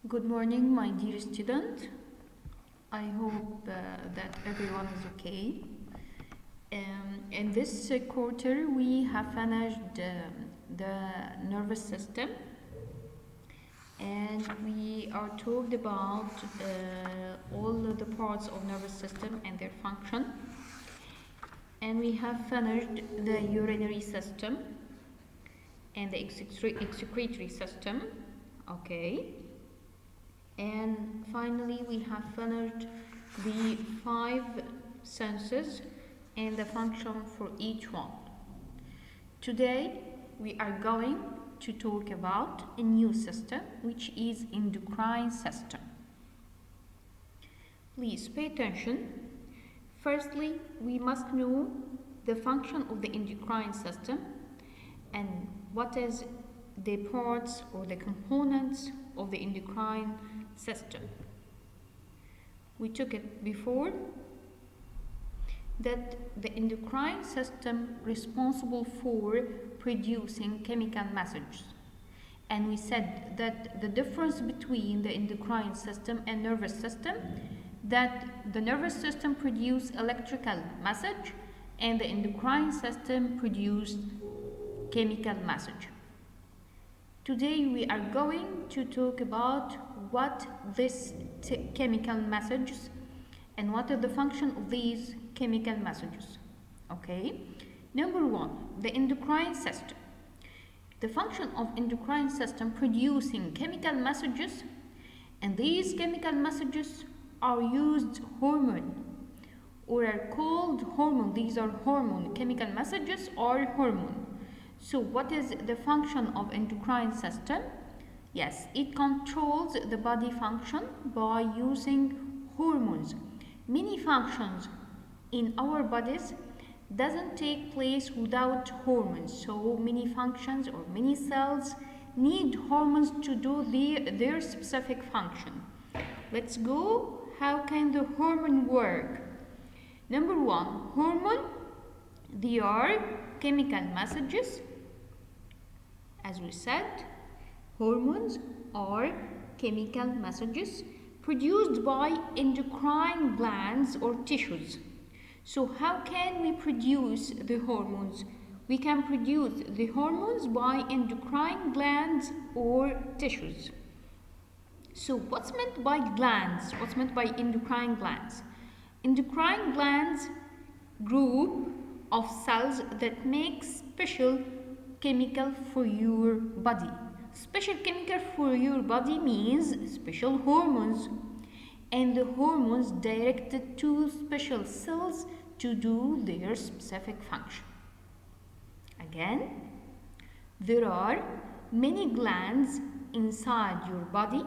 Good morning, my dear student. I hope that everyone is okay. In this quarter, we have finished the nervous system, and we are talked about all of the parts of nervous system and their function. And we have finished the urinary system and the excretory system. Okay. And finally, we have finished the 5 senses and the function for each one. Today, we are going to talk about a new system, which is endocrine system. Please pay attention. Firstly, we must know the function of the endocrine system and what is the parts or the components of the endocrine system. We took it before that the endocrine system responsible for producing chemical messages, and we said that the difference between the endocrine system and nervous system, that the nervous system produce electrical message and the endocrine system produce chemical message. Today we are going to talk about what these chemical messages and what are the function of these chemical messages. Okay, number 1, the endocrine system. The function of endocrine system producing chemical messages, and these chemical messages are used hormone or are called hormone. These are hormone chemical messages or hormone. So what is the function of endocrine system? Yes, it controls the body function by using hormones. Many functions in our bodies doesn't take place without hormones. So many functions or many cells need hormones to do their specific function. Let's go. How can the hormone work? Number 1, hormone, they are chemical messages. As we said, hormones are chemical messages produced by endocrine glands or tissues. So how can we produce the hormones? We can produce the hormones by endocrine glands or tissues. So what's meant by glands? What's meant by endocrine glands? Endocrine glands group of cells that make special chemical for your body. Special chemical for your body means special hormones, and the hormones directed to special cells to do their specific function. Again, there are many glands inside your body.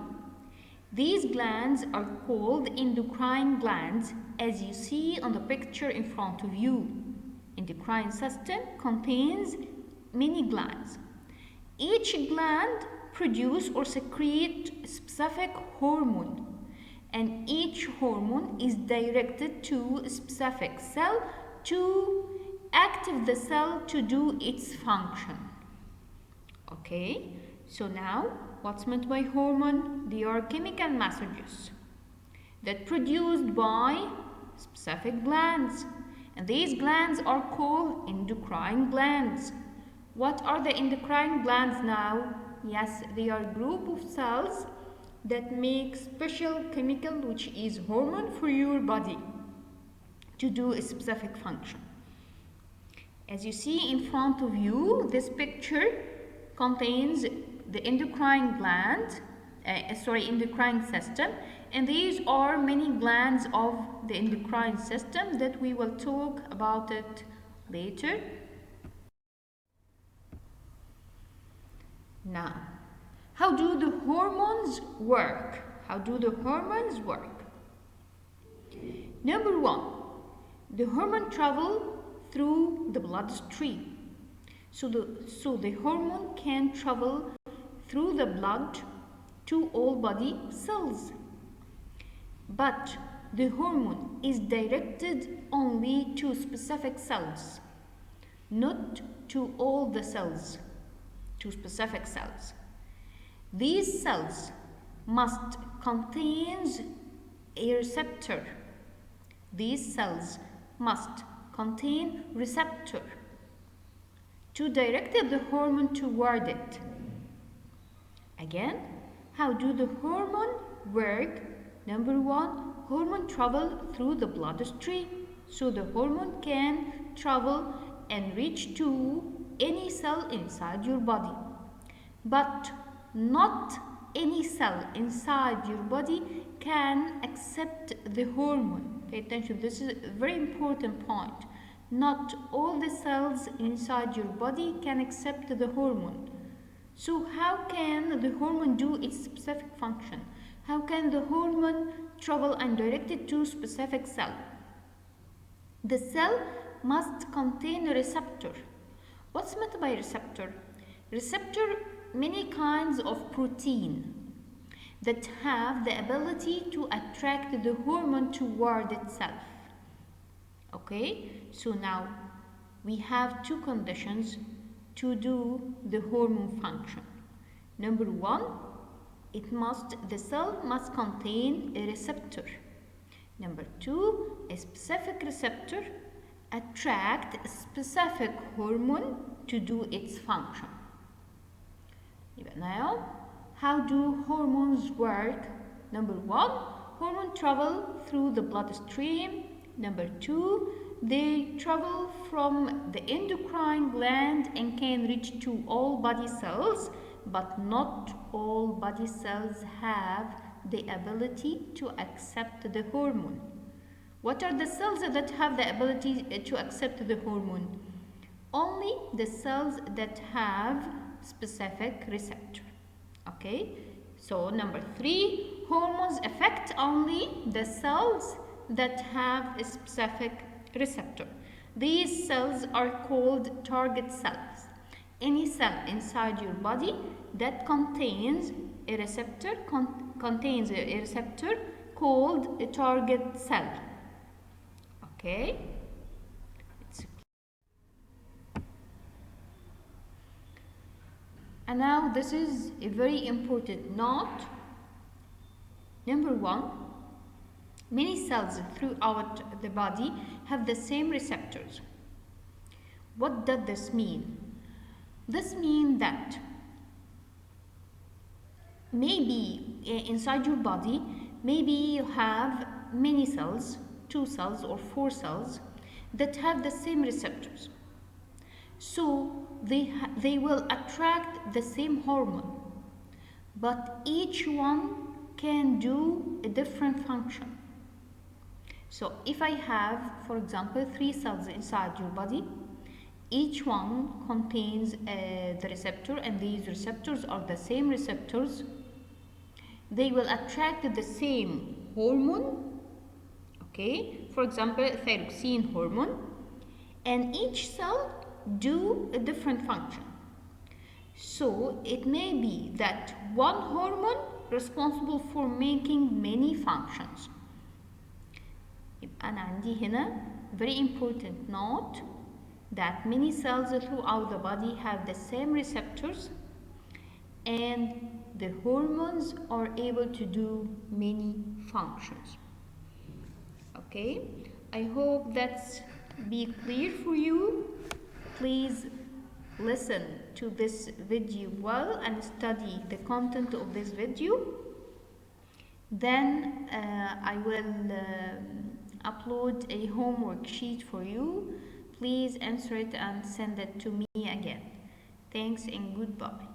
These glands are called endocrine glands, as you see on the picture in front of you. Endocrine system contains many glands. Each gland produce or secrete specific hormone, and each hormone is directed to a specific cell to activate the cell to do its function. Okay, so now what's meant by hormone? They are chemical messages that produced by specific glands, and these glands are called endocrine glands. What are the endocrine glands now? Yes, they are a group of cells that make special chemical, which is hormone for your body to do a specific function. As you see in front of you, this picture contains the endocrine gland, endocrine system, and these are many glands of the endocrine system that we will talk about it later. Now, how do the hormones work? How do the hormones work? Number 1, the hormone travel through the bloodstream. So the hormone can travel through the blood to all body cells. But the hormone is directed only to specific cells, not to all the cells, to specific cells. These cells must contains a receptor. These cells must contain receptor to direct the hormone toward it. Again, how do the hormone work? Number one, hormone travel through the bloodstream. So the hormone can travel and reach to any cell inside your body. But not any cell inside your body can accept the hormone. Pay attention, this is a very important point. Not all the cells inside your body can accept the hormone. So how can the hormone do its specific function? How can the hormone travel and direct it to specific cell? The cell must contain a receptor. What's meant by receptor? Receptor, many kinds of protein that have the ability to attract the hormone toward itself. Okay, so now we have two conditions to do the hormone function. Number one, the cell must contain a receptor. Number two, a specific receptor attract a specific hormone to do its function. Now, how do hormones work? Number one, hormones travel through the bloodstream. Number two, they travel from the endocrine gland and can reach to all body cells, but not all body cells have the ability to accept the hormone. What are the cells that have the ability to accept the hormone? Only the cells that have specific receptor. Okay, so number three, hormones affect only the cells that have a specific receptor. These cells are called target cells. Any cell inside your body that contains a receptor called a target cell. Okay. And now this is a very important note. Number one, many cells throughout the body have the same receptors. What does this mean? This means that maybe inside your body, maybe you have many cells, 2 cells or 4 cells that have the same receptors. So they will attract the same hormone, but each one can do a different function. So if I have, for example, 3 cells inside your body, each one contains the receptor, and these receptors are the same receptors. They will attract the same hormone, okay, for example, thyroxine hormone, and each cell do a different function. So it may be that one hormone responsible for making many functions. يبقى أنا عندي هنا very important note that many cells throughout the body have the same receptors and the hormones are able to do many functions. Okay, I hope that's be clear for you. Please listen to this video well and study the content of this video. Then I will upload a homework sheet for you. Please answer it and send it to me again. Thanks and goodbye.